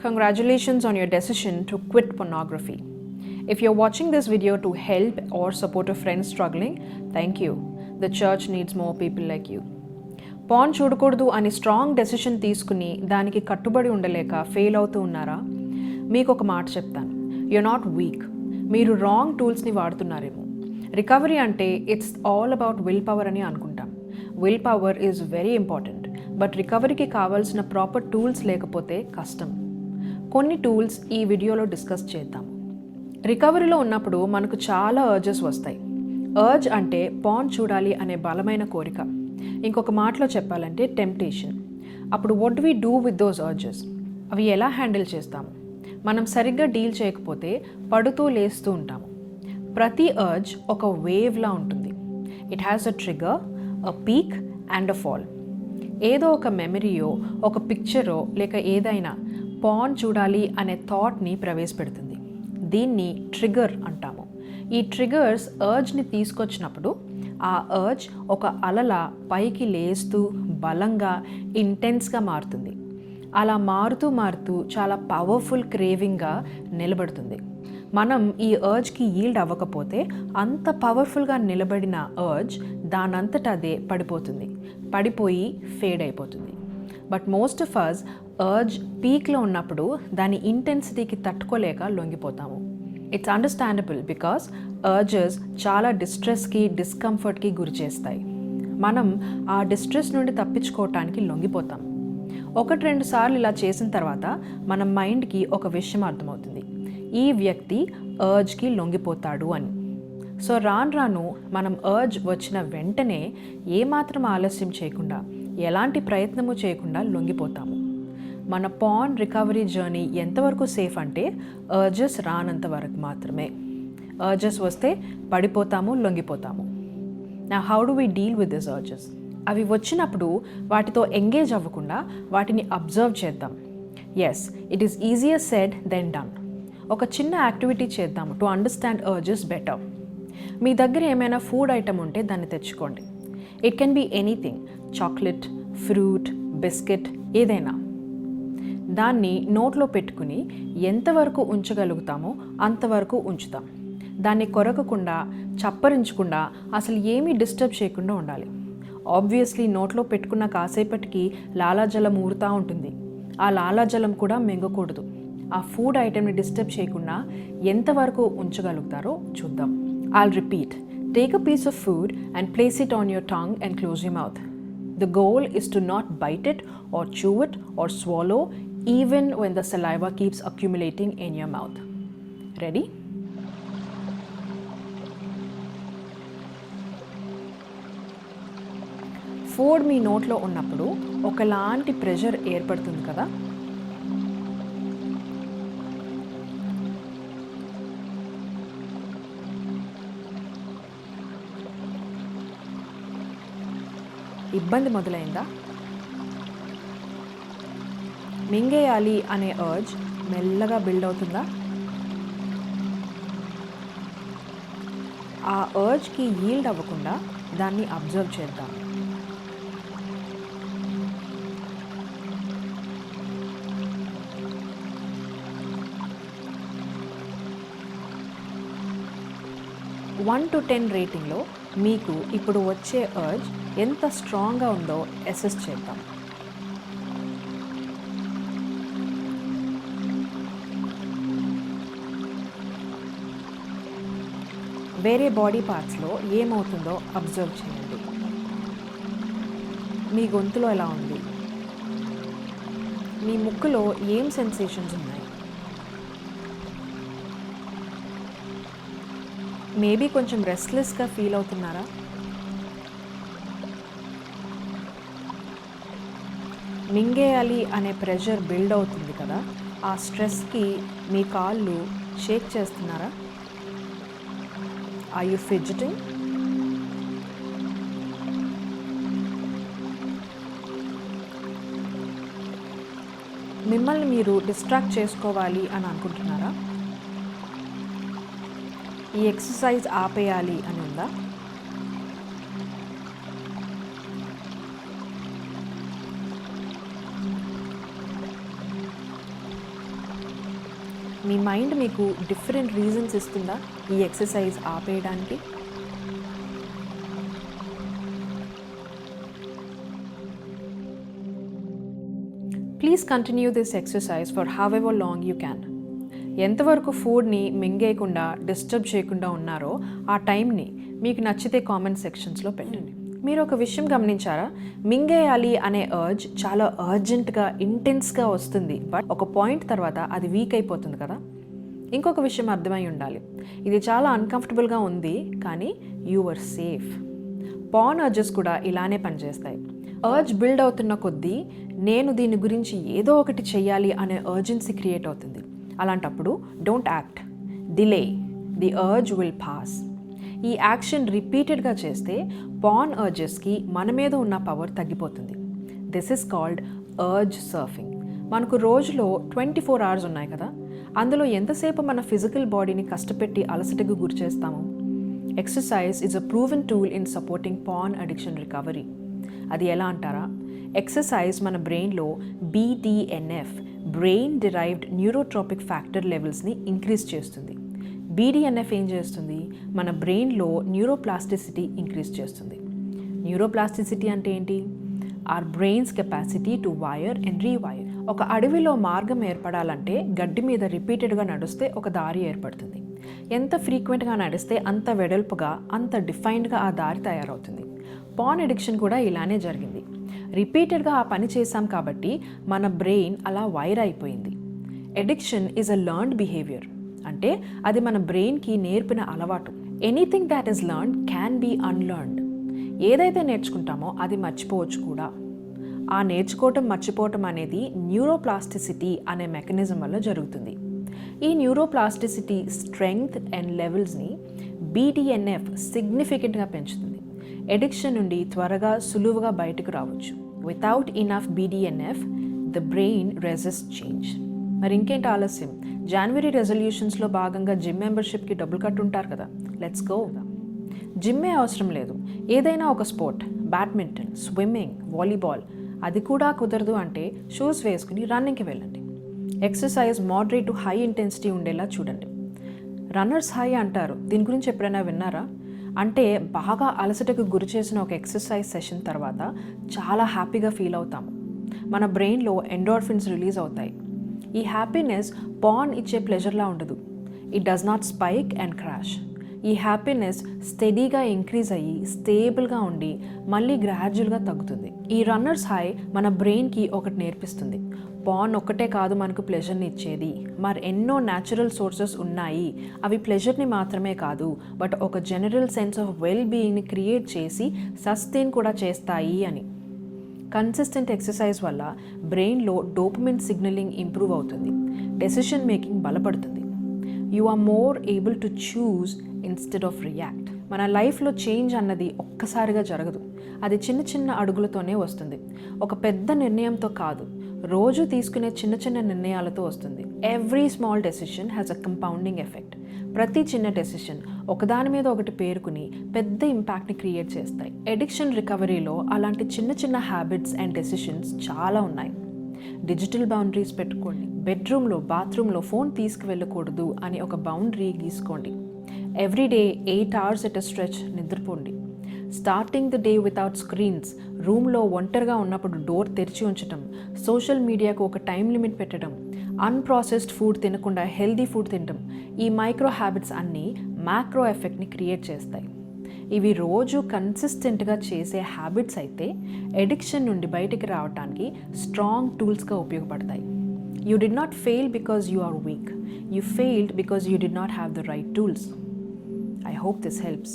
Congratulations on your decision to quit pornography. If you're watching this video to help or support a friend struggling, thank you. The church needs more people like you. Pan చూడకూడదు అని strong decision తీసుకుని దానికి కట్టుబడి ఉండలేక fail అవుతూ ఉన్నారా? మీకు ఒక మాట చెప్తాను, యూఆర్ నాట్ వీక్. మీరు రాంగ్ టూల్స్ని వాడుతున్నారేమో. రికవరీ అంటే it's all about will power అని అనుకుంటాం. Will power is very important, but రికవరీకి కావాల్సిన ప్రాపర్ టూల్స్ లేకపోతే కష్టం. కొన్ని టూల్స్ ఈ వీడియోలో డిస్కస్ చేద్దాం. రికవరీలో ఉన్నప్పుడు మనకు చాలా అర్జెస్ వస్తాయి. అర్జ్ అంటే పాన్ చూడాలి అనే బలమైన కోరిక. ఇంకొక మాటలో చెప్పాలంటే టెంప్టేషన్. అప్పుడు what do we do with those urges? అవి ఎలా హ్యాండిల్ చేస్తాము? మనం సరిగ్గా డీల్ చేయకపోతే పడుతూ లేస్తూ ఉంటాము. ప్రతి అర్జ్ ఒక వేవ్లా ఉంటుంది. It has a trigger, a peak and a fall. ఏదో ఒక మెమరీయో, ఒక పిక్చరో లేక ఏదైనా పాన్ చూడాలి అనే థాట్ని ప్రవేశపెడుతుంది. దీన్ని ట్రిగర్ అంటాము. ఈ ట్రిగర్స్ అర్జ్ని తీసుకొచ్చినప్పుడు ఆ అర్జ్ ఒక అలలా పైకి లేస్తూ బలంగా ఇంటెన్స్గా మారుతుంది. అలా మారుతూ చాలా పవర్ఫుల్ క్రేవింగ్గా నిలబడుతుంది. మనం ఈ అర్జ్కి ఈల్డ్ అవ్వకపోతే అంత పవర్ఫుల్గా నిలబడిన అర్జ్ దానంతట అదే పడిపోయి ఫేడ్ అయిపోతుంది. But most of us urge పీక్లో ఉన్నప్పుడు దాని ఇంటెన్సిటీకి తట్టుకోలేక లొంగిపోతాము. ఇట్స్ అండర్స్టాండబుల్ బికాస్ అర్జెస్ చాలా డిస్ట్రెస్కి, డిస్కంఫర్ట్కి గురి చేస్తాయి. మనం ఆ డిస్ట్రెస్ నుండి తప్పించుకోవటానికి లొంగిపోతాం. 1-2 సార్లు ఇలా చేసిన తర్వాత మన మైండ్కి ఒక విషయం అర్థమవుతుంది, ఈ వ్యక్తి అర్జ్కి లొంగిపోతాడు అని. సో రాను మనం అర్జ్ వచ్చిన వెంటనే ఏమాత్రం ఆలస్యం చేయకుండా, ఎలాంటి ప్రయత్నము చేయకుండా లొంగిపోతాము. మన పాన్ రికవరీ జర్నీ ఎంతవరకు సేఫ్ అంటే అర్జెస్ రానంత వరకు మాత్రమే. అర్జెస్ వస్తే పడిపోతాము, లొంగిపోతాము. నా how do we deal with this urges? అవి వచ్చినప్పుడు వాటితో ఎంగేజ్ అవ్వకుండా వాటిని అబ్జర్వ్ చేద్దాం. Yes, it is easier said than done. ఒక చిన్న యాక్టివిటీ చేద్దాము టు అండర్స్టాండ్ అర్జెస్ బెటర్. మీ దగ్గర ఏమైనా ఫుడ్ ఐటమ్ ఉంటే దాన్ని తెచ్చుకోండి. It can be anything, chocolate, fruit, biscuit, ఏదైనా. దాన్ని నోట్లో పెట్టుకుని ఎంతవరకు ఉంచగలుగుతామో అంతవరకు ఉంచుతాం. దాన్ని కొరకకుండా, చప్పరించకుండా, అసలు ఏమీ డిస్టర్బ్ చేయకుండా ఉండాలి. ఆబ్వియస్లీ నోట్లో పెట్టుకున్న కాసేపటికి లాలాజలం ఊరుతూ ఉంటుంది. ఆ లాలాజలం కూడా మింగకూడదు. ఆ ఫుడ్ ఐటెంని డిస్టర్బ్ చేయకుండా ఎంతవరకు ఉంచగలుగుతారో చూద్దాం. I'll repeat. Take a piece of food and place it on your tongue and close your mouth. The goal is to not bite it or chew it or swallow even when the saliva keeps accumulating in your mouth. Ready? Food మీ నోట్లో ఉన్నప్పుడు ఒకలాంటి pressure ఏర్పడుతుంది కదా. ఇబ్బంది మొదలైందా? మింగేయాలి అనే urge మెల్లగా build అవుతుందా? ఆ అర్జ్కి ఈల్డ్ అవ్వకుండా దాన్ని అబ్జర్వ్ చేద్దాం. వన్ టు 10 రేటింగ్లో మీకు ఇప్పుడు వచ్చే అర్జ్ ఎంత స్ట్రాంగ్గా ఉందో అసెస్ చేద్దాం. వేరే బాడీ పార్ట్స్లో ఏమవుతుందో అబ్జర్వ్ చేయండి. మీ గొంతులో ఎలా ఉంది? మీ ముక్కులో ఏం సెన్సేషన్స్ ఉన్నాయి? మేబీ కొంచెం రెస్ట్లెస్గా ఫీల్ అవుతున్నారా? మింగేయాలి అనే ప్రెషర్ బిల్డ్ అవుతుంది కదా, ఆ స్ట్రెస్కి మీ కాళ్ళు షేక్ చేస్తున్నారా? Are you fidgeting? మిమ్మల్ని మీరు డిస్ట్రాక్ట్ చేసుకోవాలి అని అనుకుంటున్నారా? ఈ ఎక్సర్సైజ్ ఆపేయాలి అని ఉందా? మీ మైండ్ మీకు డిఫరెంట్ రీజన్స్ ఇస్తుందా ఈ ఎక్సర్సైజ్ ఆపేయడానికి? Please continue this exercise for however long you can. ఎంతవరకు ఫుడ్ని మింగేయకుండా డిస్టర్బ్ చేయకుండా ఉన్నారో ఆ టైంని మీకు నచ్చితే కామెంట్ సెక్షన్స్లో పెట్టండి. మీరు ఒక విషయం గమనించారా? మింగేయాలి అనే అర్జ్ చాలా అర్జెంట్గా ఇంటెన్స్గా వస్తుంది, బట్ ఒక పాయింట్ తర్వాత అది వీక్ అయిపోతుంది కదా. ఇంకొక విషయం అర్థమై ఉండాలి, ఇది చాలా అన్కంఫర్టబుల్గా ఉంది కానీ you are safe. Porn urges కూడా ఇలానే పనిచేస్తాయి. అర్జ్ బిల్డ్ అవుతున్న కొద్దీ నేను దీని గురించి ఏదో ఒకటి చెయ్యాలి అనే అర్జెన్సీ క్రియేట్ అవుతుంది. అలాంటప్పుడు don't act, delay, the urge will pass. ఈ యాక్షన్ రిపీటెడ్గా చేస్తే పాన్ అర్జెస్కి మన మీద ఉన్న పవర్ తగ్గిపోతుంది. This is called urge surfing. మనకు రోజులో 24 hours ఉన్నాయి కదా, అందులో ఎంతసేపు మన ఫిజికల్ బాడీని కష్టపెట్టి అలసటకు గురి చేస్తాము? Exercise is a proven tool in supporting pan addiction recovery. అది ఎలా అంటారా? ఎక్సర్సైజ్ మన బ్రెయిన్లో BDNF, brain derived neurotrophic factor లెవెల్స్ని ఇంక్రీజ్ చేస్తుంది. BDNF ఏం చేస్తుంది? మన బ్రెయిన్లో న్యూరోప్లాస్టిసిటీ ఇంక్రీజ్ చేస్తుంది. న్యూరోప్లాస్టిసిటీ అంటే ఏంటి? Our brain's capacity to wire and rewire. ఒక అడవిలో మార్గం ఏర్పడాలంటే గడ్డి మీద రిపీటెడ్గా నడిస్తే ఒక దారి ఏర్పడుతుంది. ఎంత ఫ్రీక్వెంట్గా నడిస్తే అంత వెడల్పుగా, అంత డిఫైన్డ్గా ఆ దారి తయారవుతుంది. పాన్ అడిక్షన్ కూడా ఇలానే జరిగింది. రిపీటెడ్గా ఆ పని చేశాం కాబట్టి మన బ్రెయిన్ అలా వైర్ అయిపోయింది. Addiction is a learned behaviour, అంటే అది మన బ్రెయిన్కి నేర్పిన అలవాటు. Anything that is learned can be unlearned. ఏదైతే నేర్చుకుంటామో అది మర్చిపోవచ్చు కూడా. ఆ నేర్చుకోవటం మర్చిపోవటం అనేది న్యూరోప్లాస్టిసిటీ అనే మెకానిజం వల్ల జరుగుతుంది. ఈ న్యూరోప్లాస్టిసిటీ స్ట్రెంగ్త్ అండ్ లెవెల్స్ని BDNF సిగ్నిఫికెంట్గా పెంచుతుంది. ఎడిక్షన్ నుండి త్వరగా సులువుగా బయటకు రావచ్చు. Without enough BDNF the brain resist change. మరి ఇంకేంటి ఆలస్యం? జనవరి రెజల్యూషన్స్లో భాగంగా జిమ్ మెంబర్షిప్కి డబ్బులు కట్టుంటారు కదా, లెట్స్ గో. జిమ్మే అవసరం లేదు, ఏదైనా ఒక స్పోర్ట్, బ్యాడ్మింటన్, స్విమ్మింగ్, వాలీబాల్, అది కూడా కుదరదు అంటే షూస్ వేసుకుని రన్నింగ్కి వెళ్ళండి. Exercise moderate to high intensity ఉండేలా చూడండి. రన్నర్స్ హై అంటారు, దీని గురించి ఎప్పుడైనా విన్నారా? అంటే బాగా అలసటకు గురి చేసిన ఒక ఎక్సర్సైజ్ సెషన్ తర్వాత చాలా హ్యాపీగా ఫీల్ అవుతాము. మన బ్రెయిన్లో ఎండోర్ఫిన్స్ రిలీజ్ అవుతాయి. ఈ హ్యాపీనెస్ పాన్ ఇచ్చే ప్లెజర్లా ఉండదు. It does not spike and crash. ఈ హ్యాపీనెస్ స్టెడీగా ఇంక్రీజ్ అయ్యి స్టేబుల్గా ఉండి మళ్ళీ గ్రాడ్యువల్గా తగ్గుతుంది. ఈ రన్నర్స్ హై మన బ్రెయిన్కి ఒకటి నేర్పిస్తుంది. పాన్ ఒక్కటే కాదు మనకు ప్లెజర్ని ఇచ్చేది, మరి ఎన్నో న్యాచురల్ సోర్సెస్ ఉన్నాయి. అవి ప్లెజర్ని మాత్రమే కాదు, బట్ ఒక జనరల్ సెన్స్ ఆఫ్ వెల్ బీయింగ్ని క్రియేట్ చేసి సస్టైన్ కూడా చేస్తాయి అని. కన్సిస్టెంట్ ఎక్సర్సైజ్ వల్ల బ్రెయిన్లో డోపమిన్ సిగ్నలింగ్ ఇంప్రూవ్ అవుతుంది. డెసిషన్ మేకింగ్ బలపడుతుంది. You are more able to choose instead of react. మన లైఫ్లో చేంజ్ అన్నది ఒక్కసారిగా జరగదు, అది చిన్న చిన్న అడుగులతోనే వస్తుంది. ఒక పెద్ద నిర్ణయంతో కాదు, రోజు తీసుకునే చిన్న చిన్న నిర్ణయాలతో వస్తుంది. Every small decision has a compounding effect. ప్రతి చిన్న డెసిషన్ ఒకదాని మీద ఒకటి పేరుకుని పెద్ద ఇంపాక్ట్ని క్రియేట్ చేస్తాయి. ఎడిక్షన్ రికవరీలో అలాంటి చిన్న చిన్న హ్యాబిట్స్ అండ్ డెసిషన్స్ చాలా ఉన్నాయి. డిజిటల్ బౌండరీస్ పెట్టుకోండి. బెడ్రూమ్లో, బాత్రూంలో ఫోన్ తీసుకువెళ్ళకూడదు అని ఒక బౌండరీ గీసుకోండి. Every day 8 hours at a stretch నిద్రపోండి. Starting the day without screens. రూమ్లో ఒంటరిగా ఉన్నప్పుడు డోర్ తెరిచి ఉంచటం. సోషల్ మీడియాకు ఒక టైం లిమిట్ పెట్టడం. అన్ప్రాసెస్డ్ ఫుడ్ తినకుండా హెల్దీ ఫుడ్ తినడం. ఈ మైక్రో హ్యాబిట్స్ అన్నీ మ్యాక్రో ఎఫెక్ట్ని క్రియేట్ చేస్తాయి. ఇవి రోజు కన్సిస్టెంట్గా చేసే హ్యాబిట్స్ అయితే ఎడిక్షన్ నుండి బయటికి రావడానికి స్ట్రాంగ్ టూల్స్గా ఉపయోగపడతాయి. You did not fail because you are weak. You failed because you did not have the right tools. I hope this helps.